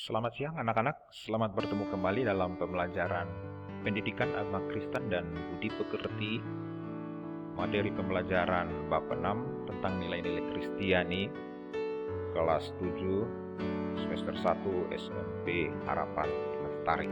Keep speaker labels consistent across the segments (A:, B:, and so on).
A: Selamat siang anak-anak, selamat bertemu kembali dalam pembelajaran Pendidikan Agama Kristen dan Budi Pekerti. Materi pembelajaran bab 6 tentang nilai-nilai Kristiani, kelas 7, semester 1 SMP Harapan Lestari.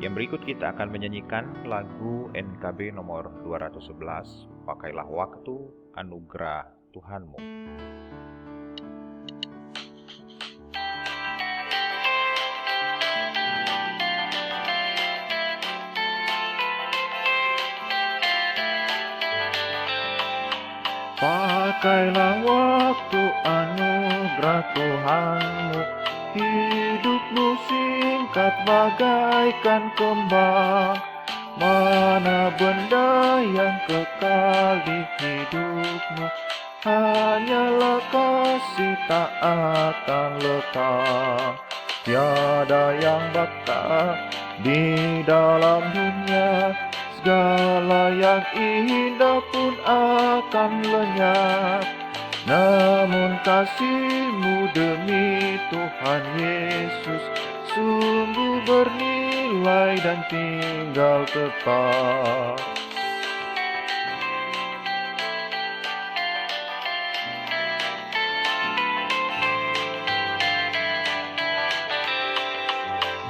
A: Yang berikut kita akan menyanyikan lagu NKB nomor 211, Pakailah Waktu Anugerah Tuhanmu. Pakailah waktu anugerah Tuhanmu, hidupmu singkat bagaikan kembang. Mana benda yang kekal di hidupmu, hanyalah kasih tak akan lekang. Tiada yang bakal di dalam dunia, segala yang indah pun akan lenyap. Namun kasih-Mu demi Tuhan Yesus sungguh bernilai dan tinggal tetap.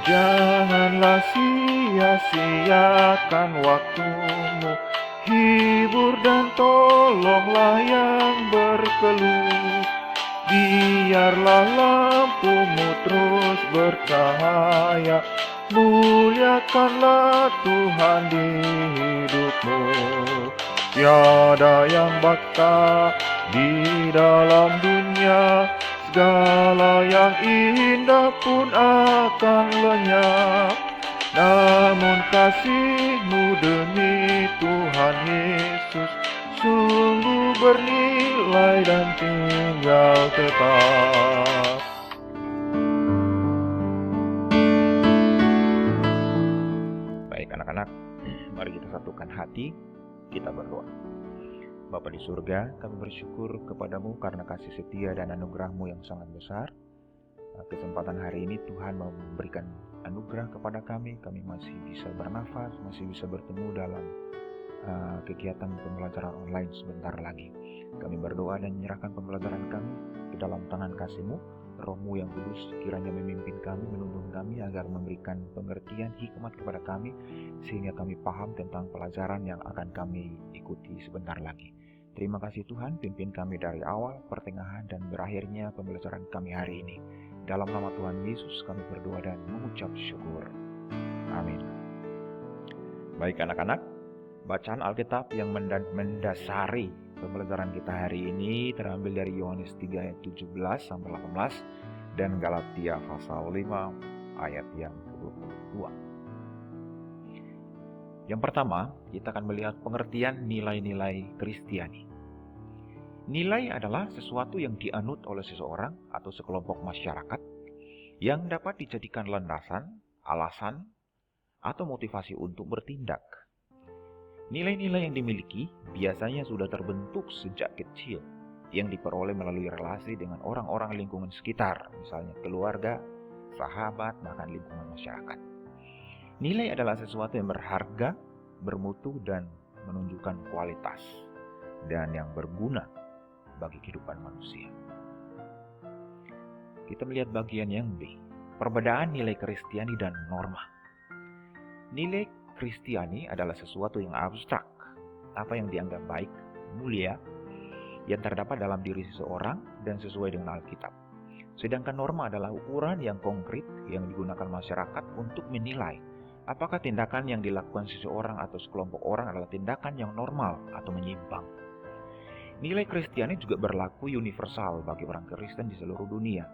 A: Janganlah sia-siakan waktumu, hibur dan tolonglah yang berkeluh. Biarlah lampumu terus bercahaya, muliakanlah Tuhan di hidupmu. Tiada yang bakal di dalam dunia, segala yang indah pun akan lenyap. Namun kasih-Mu demi Tuhan Yesus sungguh bernilai dan tinggal tetap. Baik anak-anak, mari kita satukan hati, kita berdoa. Bapa di surga, kami bersyukur kepadamu karena kasih setia dan anugerah-Mu yang sangat besar. Kesempatan hari ini Tuhan memberikan anugerah kepada kami masih bisa bernafas, masih bisa bertemu dalam kegiatan pembelajaran online sebentar lagi. Kami berdoa dan menyerahkan pembelajaran kami ke dalam tangan kasih-Mu. Roh-Mu yang kudus kiranya memimpin kami, menuntun kami agar memberikan pengertian, hikmat kepada kami, sehingga kami paham tentang pelajaran yang akan kami ikuti sebentar lagi. Terima kasih Tuhan, pimpin kami dari awal, pertengahan, dan berakhirnya pembelajaran kami hari ini. Dalam nama Tuhan Yesus kami berdoa dan mengucap syukur. Amin. Baik anak-anak, bacaan Alkitab yang mendasari pembelajaran kita hari ini terambil dari Yohanes 3 ayat 17-18 dan Galatia pasal 5 ayat yang ke-22. Yang pertama, kita akan melihat pengertian nilai-nilai Kristiani. Nilai adalah sesuatu yang dianut oleh seseorang atau sekelompok masyarakat yang dapat dijadikan landasan, alasan, atau motivasi untuk bertindak. Nilai-nilai yang dimiliki biasanya sudah terbentuk sejak kecil, yang diperoleh melalui relasi dengan orang-orang lingkungan sekitar, misalnya keluarga, sahabat, bahkan lingkungan masyarakat. Nilai adalah sesuatu yang berharga, bermutu, dan menunjukkan kualitas, dan yang berguna bagi kehidupan manusia. Kita melihat bagian yang B, perbedaan nilai Kristiani dan norma. Nilai Kristiani adalah sesuatu yang abstrak, apa yang dianggap baik, mulia, yang terdapat dalam diri seseorang dan sesuai dengan Alkitab. Sedangkan norma adalah ukuran yang konkret yang digunakan masyarakat untuk menilai apakah tindakan yang dilakukan seseorang atau sekelompok orang adalah tindakan yang normal atau menyimpang. Nilai Kristiani juga berlaku universal bagi orang Kristen di seluruh dunia,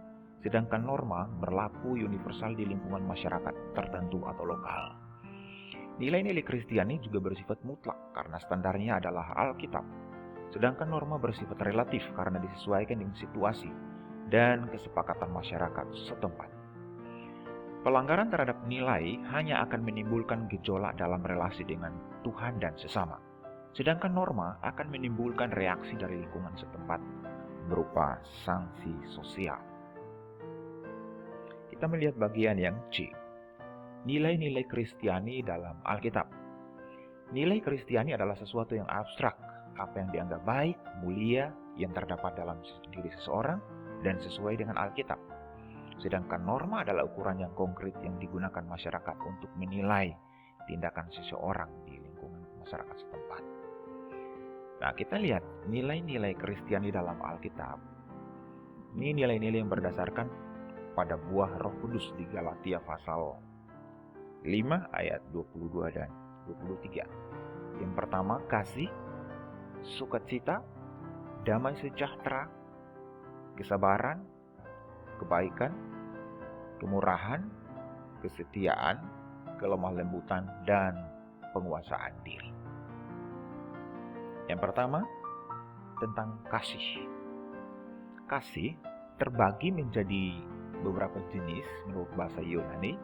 A: sedangkan norma berlaku universal di lingkungan masyarakat tertentu atau lokal. Nilai-nilai Kristiani juga bersifat mutlak karena standarnya adalah Alkitab, sedangkan norma bersifat relatif karena disesuaikan dengan situasi dan kesepakatan masyarakat setempat. Pelanggaran terhadap nilai hanya akan menimbulkan gejolak dalam relasi dengan Tuhan dan sesama, sedangkan norma akan menimbulkan reaksi dari lingkungan setempat berupa sanksi sosial. Kita melihat bagian yang C. Nilai-nilai Kristiani dalam Alkitab. Nilai Kristiani adalah sesuatu yang abstrak, apa yang dianggap baik, mulia, yang terdapat dalam diri seseorang, dan sesuai dengan Alkitab. Sedangkan norma adalah ukuran yang konkret yang digunakan masyarakat untuk menilai tindakan seseorang di lingkungan masyarakat setempat. Nah, kita lihat nilai-nilai Kristiani dalam Alkitab. Ini nilai-nilai yang berdasarkan pada buah Roh Kudus di Galatia pasal 5 ayat 22 dan 23. Yang pertama, kasih, sukacita, damai sejahtera, kesabaran, kebaikan, kemurahan, kesetiaan, kelemah lembutan, dan penguasaan diri. Yang pertama, tentang kasih. Kasih terbagi menjadi beberapa jenis menurut bahasa Yunani.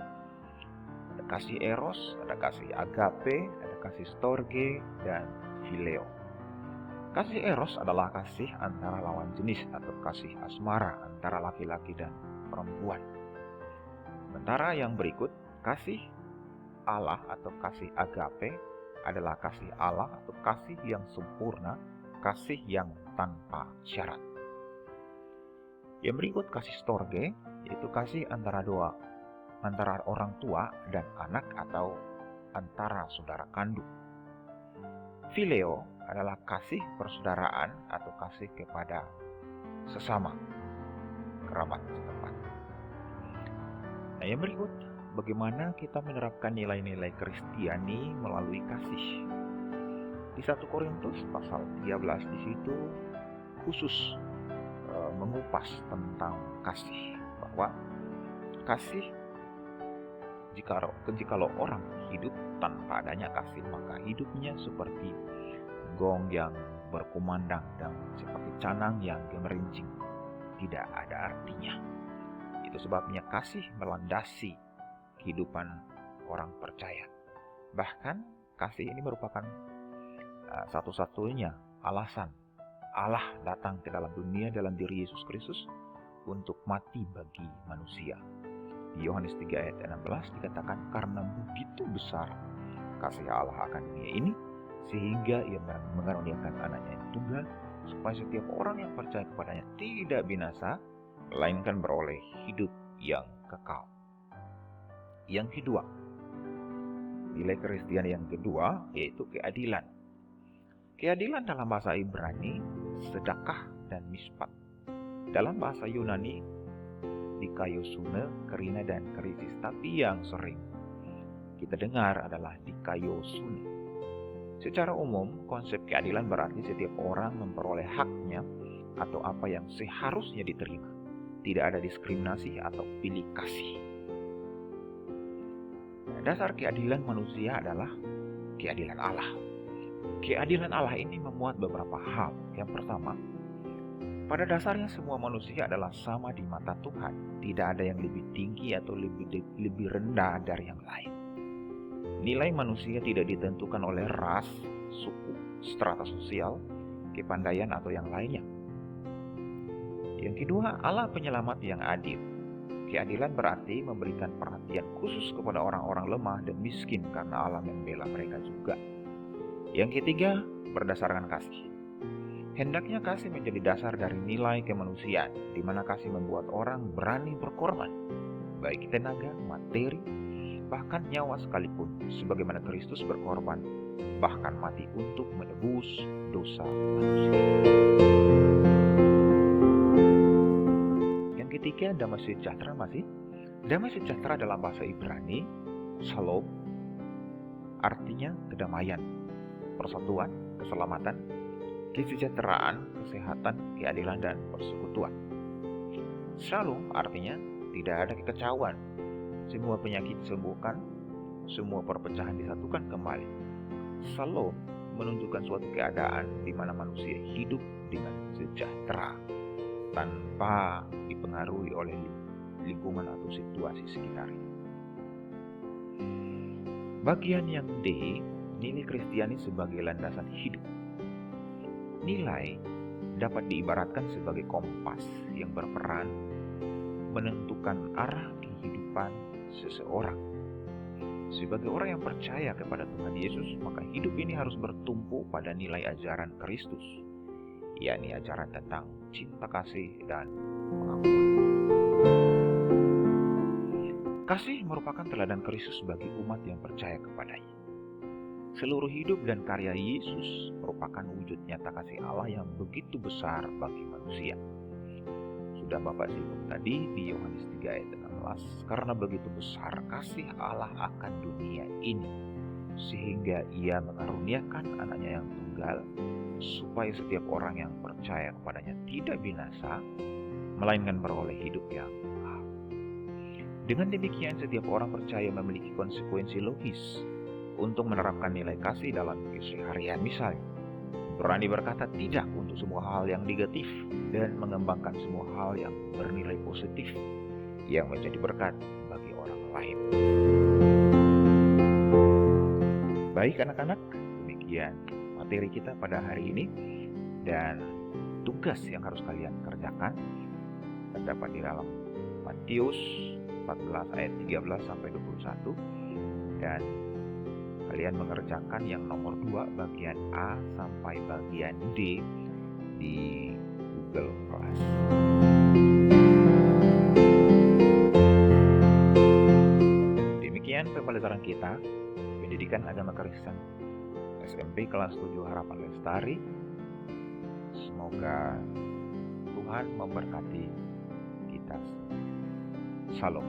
A: Ada kasih eros, ada kasih agape, ada kasih storge, dan phileo. Kasih eros adalah kasih antara lawan jenis atau kasih asmara antara laki-laki dan perempuan. Sementara yang berikut, kasih Allah atau kasih agape adalah kasih Allah atau kasih yang sempurna, kasih yang tanpa syarat. Yang berikut kasih storge, yaitu kasih antara orang tua dan anak atau antara saudara kandung. Phileo adalah kasih persaudaraan atau kasih kepada sesama kerabat setempat. Nah, yang berikut, bagaimana kita menerapkan nilai-nilai Kristiani melalui kasih. Di 1 Korintus pasal 13 di situ khusus mengupas tentang kasih, bahwa kasih jikalau orang hidup tanpa adanya kasih, maka hidupnya seperti gong yang berkumandang dan seperti canang yang gemerincing, tidak ada artinya. Itu sebabnya kasih melandasi kehidupan orang percaya. Bahkan kasih ini merupakan satu-satunya alasan Allah datang ke dalam dunia dalam diri Yesus Kristus untuk mati bagi manusia. Di Yohanes 3 ayat 16 dikatakan, karena begitu besar kasih Allah akan dunia ini, sehingga ia mengaruniakan anaknya yang tunggal, supaya setiap orang yang percaya kepadanya tidak binasa, melainkan beroleh hidup yang kekal. Yang kedua, nilai Kristiani yang kedua yaitu keadilan. Keadilan dalam bahasa Ibrani, sedekah dan mispat. Dalam bahasa Yunani, dikaiosune, kerina dan krisis. Tapi yang sering kita dengar adalah dikaiosune. Secara umum, konsep keadilan berarti setiap orang memperoleh haknya atau apa yang seharusnya diterima. Tidak ada diskriminasi atau pilih kasih. Dasar keadilan manusia adalah keadilan Allah. Keadilan Allah ini memuat beberapa hal. Yang pertama, pada dasarnya semua manusia adalah sama di mata Tuhan. Tidak ada yang lebih tinggi atau lebih rendah dari yang lain. Nilai manusia tidak ditentukan oleh ras, suku, strata sosial, kepandaian atau yang lainnya. Yang kedua, Allah penyelamat yang adil. Keadilan berarti memberikan perhatian khusus kepada orang-orang lemah dan miskin karena Allah membela mereka juga. Yang ketiga, berdasarkan kasih. Hendaknya kasih menjadi dasar dari nilai kemanusiaan, di mana kasih membuat orang berani berkorban, baik tenaga, materi, bahkan nyawa sekalipun, sebagaimana Kristus berkorban, bahkan mati untuk menebus dosa manusia. Yang ketiga, damai sejahtera masih. Damai sejahtera dalam bahasa Ibrani, shalom, artinya kedamaian, persatuan, keselamatan, kesejahteraan, kesehatan, keadilan, dan persekutuan. Shalom artinya tidak ada kekacauan, semua penyakit disembuhkan, semua perpecahan disatukan kembali. Shalom menunjukkan suatu keadaan di mana manusia hidup dengan sejahtera tanpa dipengaruhi oleh lingkungan atau situasi sekitarnya. Bagian yang D, nilai Kristiani sebagai landasan hidup. Nilai dapat diibaratkan sebagai kompas yang berperan menentukan arah kehidupan kehidupan seseorang. Sebagai orang yang percaya kepada Tuhan Yesus, maka hidup ini harus bertumpu pada nilai ajaran Kristus, yakni ajaran tentang cinta kasih dan pengampunan. Kasih merupakan teladan Kristus bagi umat yang percaya kepadanya. Seluruh hidup dan karya Yesus merupakan wujud nyata kasih Allah yang begitu besar bagi manusia. Sudah Bapak singgung tadi di Yohanes 3 ayat 16, karena begitu besar kasih Allah akan dunia ini, sehingga Ia mengaruniakan anaknya yang tunggal, supaya setiap orang yang percaya kepadanya tidak binasa, melainkan beroleh hidup yang kekal. Dengan demikian, setiap orang percaya memiliki konsekuensi logis untuk menerapkan nilai kasih dalam keseharian. Misalnya, berani berkata tidak untuk semua hal yang negatif dan mengembangkan semua hal yang bernilai positif yang menjadi berkat bagi orang lain. Baik anak-anak, demikian materi kita pada hari ini, dan tugas yang harus kalian kerjakan terdapat di dalam Matius 14 ayat 13 sampai 21, dan kalian mengerjakan yang nomor 2 bagian A sampai bagian D di Google Class. Demikian pembelajaran kita, Pendidikan Agama Kristen SMP kelas 7 Harapan Lestari. Semoga Tuhan memberkati kita. Salam.